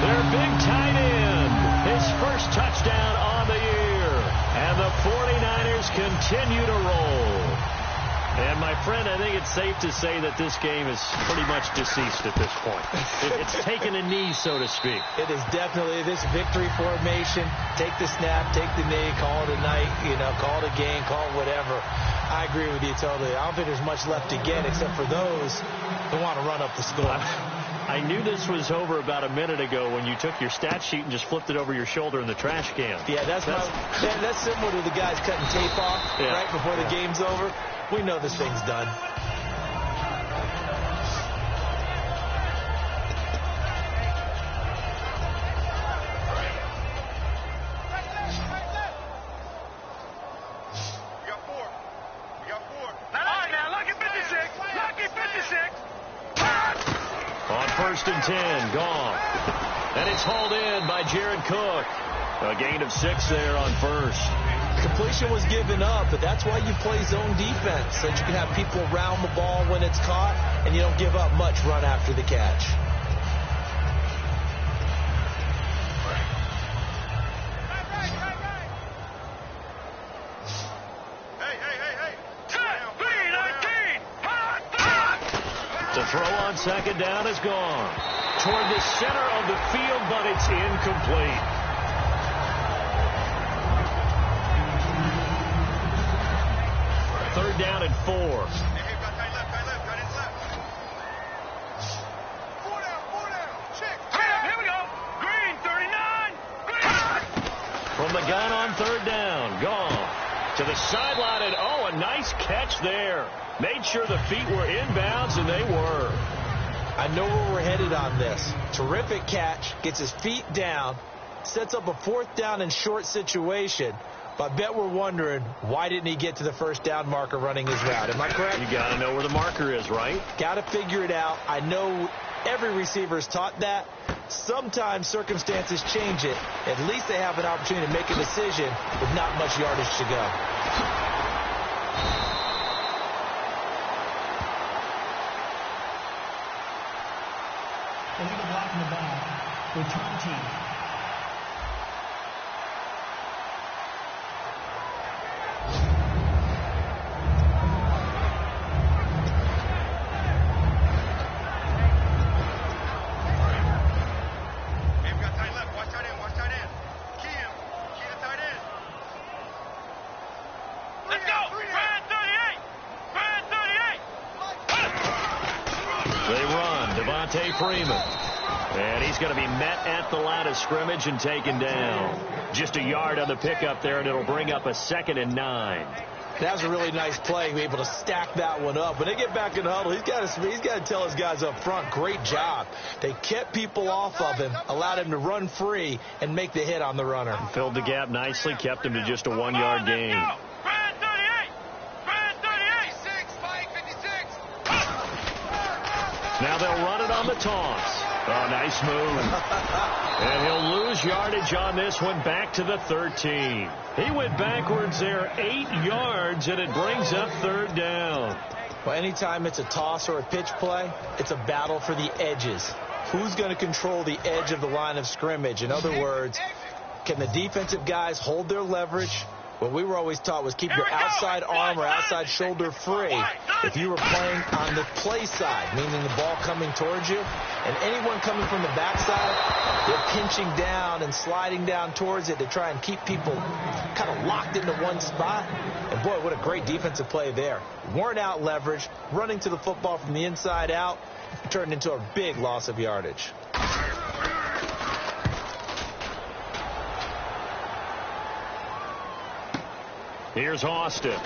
Their big tight end, his first touchdown on the year. And the 49ers continue to roll. And, my friend, I think it's safe to say that this game is pretty much deceased at this point. It's taken a knee, so to speak. It is definitely this victory formation. Take the snap, take the knee, call it a night, call it a game, call it whatever. I agree with you totally. I don't think there's much left to get except for those who want to run up the score. I knew this was over about a minute ago when you took your stat sheet and just flipped it over your shoulder in the trash can. Yeah, that's similar to the guys cutting tape off right before the game's over. We know this thing's done. On 1st and 10, gone. And it's hauled in by Jared Cook. A gain of 6 there on 1st. Completion was given up, but that's why you play zone defense, so that you can have people around the ball when it's caught, and you don't give up much run after the catch. The throw on 2nd down is gone. Toward the center of the field, but it's incomplete. Third down and 4. Here we go. Green 39. From the gun on 3rd down, gone. To the sideline, and a nice catch there. Made sure the feet were inbounds, and they were. I know where we're headed on this. Terrific catch, gets his feet down, sets up a 4th down and short situation. But I bet we're wondering, why didn't he get to the 1st down marker running his route? Am I correct? You got to know where the marker is, right? Got to figure it out. I know every receiver is taught that. Sometimes circumstances change it. At least they have an opportunity to make a decision with not much yardage to go. Illegal block in the back. Return team. Freeman. And he's going to be met at the line of scrimmage and taken down. Just a yard on the pickup there, and it'll bring up a 2nd and 9. That was a really nice play, be able to stack that one up. When they get back in the huddle, he's got to tell his guys up front, great job. They kept people off of him, allowed him to run free and make the hit on the runner. Filled the gap nicely, kept him to just a 1-yard gain. Now they'll run it on the toss. Oh, nice move. And he'll lose yardage on this one, back to the 13. He went backwards there 8 yards, and it brings up 3rd down. Well, anytime it's a toss or a pitch play, it's a battle for the edges. Who's going to control the edge of the line of scrimmage? In other words, can the defensive guys hold their leverage? What we were always taught was keep your outside arm or outside shoulder free if you were playing on the play side, meaning the ball coming towards you. And anyone coming from the backside, they're pinching down and sliding down towards it to try and keep people kind of locked into one spot. And, boy, what a great defensive play there. Worn out leverage, running to the football from the inside out, turned into a big loss of yardage. Here's Austin.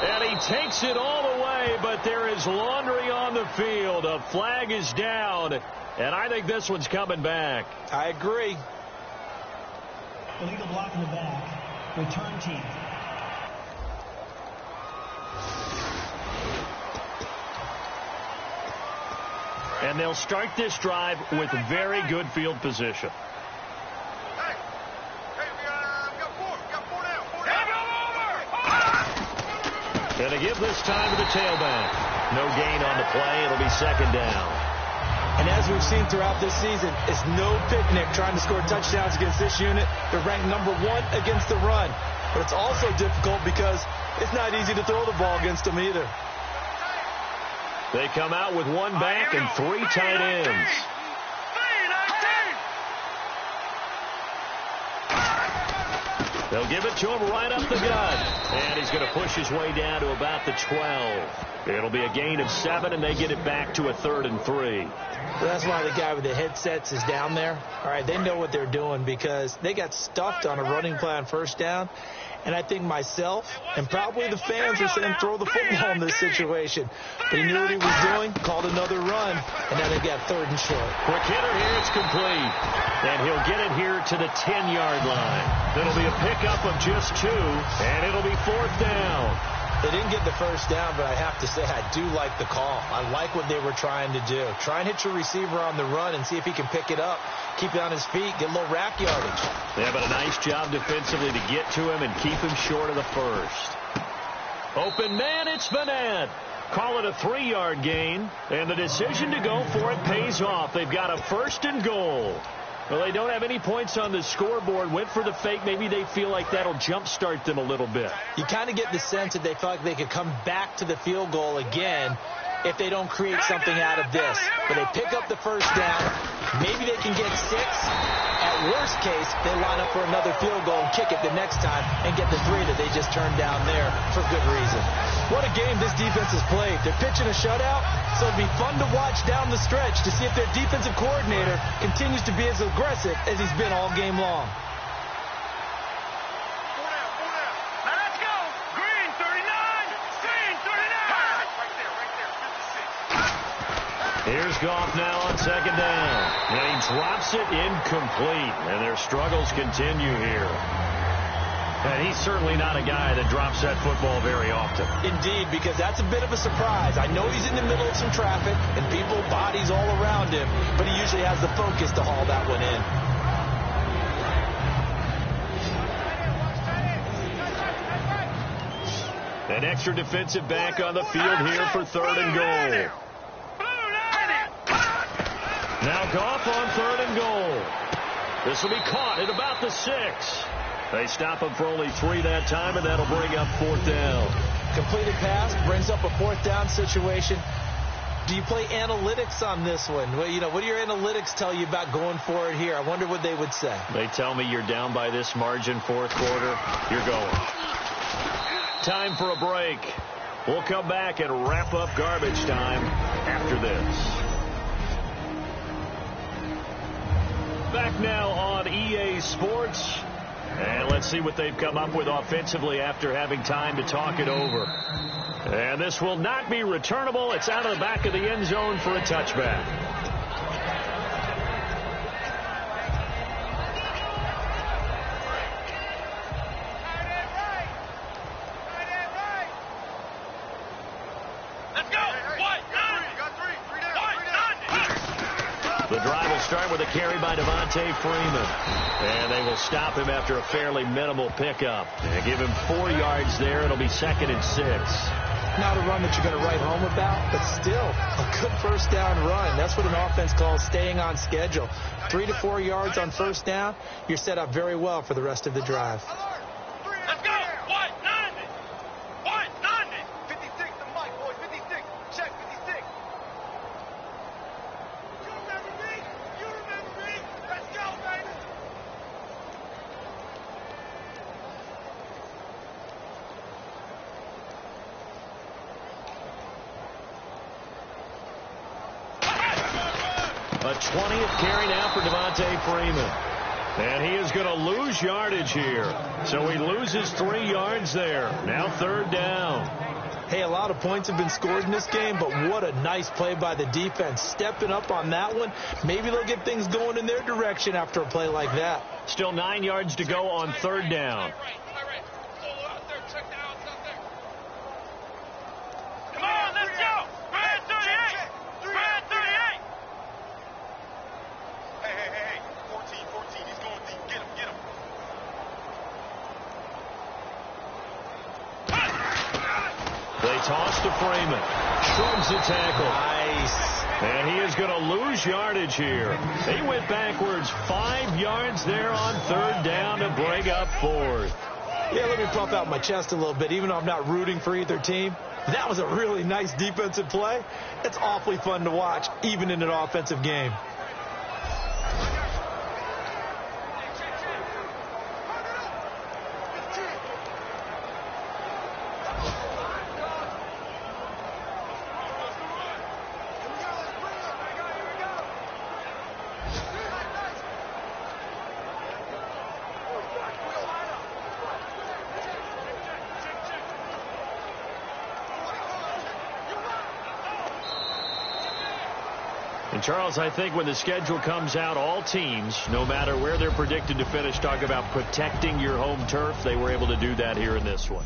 And he takes it all the way, but there is laundry on the field. A flag is down, and I think this one's coming back. I agree. Illegal block in the back. Return team. And they'll start this drive with very good field position. Hey, we got 4 now. Going to give this time to the tailback. No gain on the play. It'll be 2nd down. And as we've seen throughout this season, it's no picnic trying to score touchdowns against this unit. They're ranked number 1 against the run. But it's also difficult because it's not easy to throw the ball against them either. They come out with 1 back and 3 tight ends. They'll give it to him right up the gut. And he's going to push his way down to about the 12. It'll be a gain of 7, and they get it back to a 3rd and 3. Well, that's why the guy with the headsets is down there. All right, they know what they're doing because they got stuffed on a running play on 1st down. And I think myself and probably the fans were saying throw the football in this situation. But he knew what he was doing, called another run, and now they've got 3rd and short. Quick hitter here, it's complete. And he'll get it here to the 10-yard line. It'll be a pickup of just 2, and it'll be 4th down. They didn't get the 1st down, but I have to say I do like the call. I like what they were trying to do. Try and hit your receiver on the run and see if he can pick it up, keep it on his feet, get a little rack yardage. Yeah, but a nice job defensively to get to him and keep him short of the 1st. Open man, it's Vanette. Call it a 3-yard gain, and the decision to go for it pays off. They've got a 1st and goal. Well, they don't have any points on the scoreboard. Went for the fake. Maybe they feel like that'll jumpstart them a little bit. You kind of get the sense that they feel like they could come back to the field goal again if they don't create something out of this. But they pick up the 1st down. Maybe they can get 6. At worst case, they line up for another field goal and kick it the next time and get the 3 that they just turned down there for good reason. What a game this defense has played. They're pitching a shutout, so it'll be fun to watch down the stretch to see if their defensive coordinator continues to be as aggressive as he's been all game long. Now let's go. Green 39. Green 39. Here's Goff now on 2nd down. And he drops it incomplete. And their struggles continue here. And he's certainly not a guy that drops that football very often. Indeed, because that's a bit of a surprise. I know he's in the middle of some traffic and people, bodies all around him, but he usually has the focus to haul that one in. An extra defensive back on the field here for 3rd and goal. Now Goff on 3rd and goal. This will be caught at about the 6. They stop him for only 3 that time, and that'll bring up 4th down. Completed pass brings up a 4th down situation. Do you play analytics on this one? Well, what do your analytics tell you about going for it here? I wonder what they would say. They tell me you're down by this margin, 4th quarter, you're going. Time for a break. We'll come back and wrap up garbage time after this. Back now on EA Sports. And let's see what they've come up with offensively after having time to talk it over. And this will not be returnable. It's out of the back of the end zone for a touchback. will start with a carry by Devontae Freeman. And they will stop him after a fairly minimal pickup. And give him 4 yards there. It'll be 2nd and 6. Not a run that you're going to write home about, but still a good first down run. That's what an offense calls staying on schedule. 3 to 4 yards on first down, you're set up very well for the rest of the drive. Let's go! White 90! White 90! 56 to Mike, boy, 56. Check 56. You remember me? You remember me? Let's go, baby! A 20th carry now for Devontae Freeman. And he is going to lose yardage here. So he loses 3 yards there. Now 3rd down. Hey, a lot of points have been scored in this game, but what a nice play by the defense. Stepping up on that one. Maybe they'll get things going in their direction after a play like that. Still 9 yards to go on 3rd down. Come on, let's go! Brad 38! Brad 38! Hey. 14, he's going deep. Get him. They toss to Freeman. Shrugs the tackle. Nice. And he is going to lose yardage here. He went backwards 5 yards there on 3rd down to break up 4th. Yeah, let me puff out my chest a little bit, even though I'm not rooting for either team. That was a really nice defensive play. It's awfully fun to watch, even in an offensive game. And, Charles, I think when the schedule comes out, all teams, no matter where they're predicted to finish, talk about protecting your home turf. They were able to do that here in this one.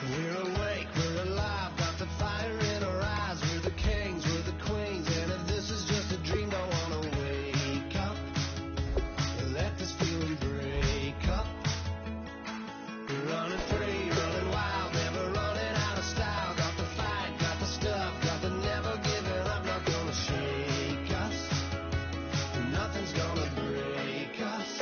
We're awake, we're alive, got the fire in our eyes. We're the kings, we're the queens, and if this is just a dream, don't wanna wake up. Let this feeling break up. We're running free, running wild, never running out of style. Got the fight, got the stuff, got the never giving up. Not gonna shake us, nothing's gonna break us.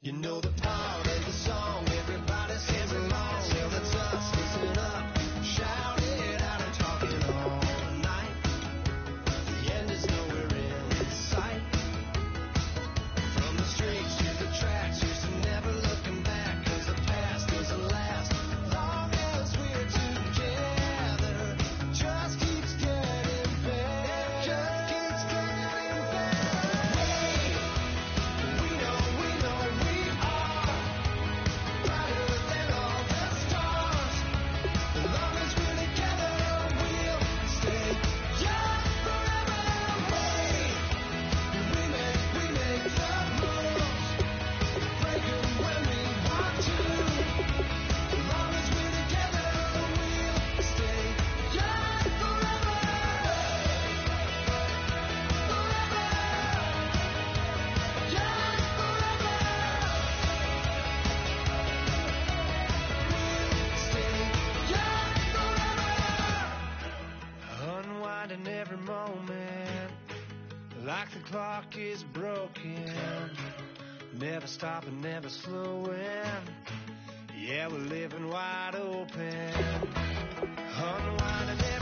You know the part of the song, everybody sings along. Well, that's us, listen up, shout it out and talk it all night. The end is nowhere in sight. From the streets to the tracks, here's to never looking back, 'cause the past doesn't last. Long as we're together, just keep clock is broken. Never stopping, never slowing. Yeah, we're living wide open. Unwinding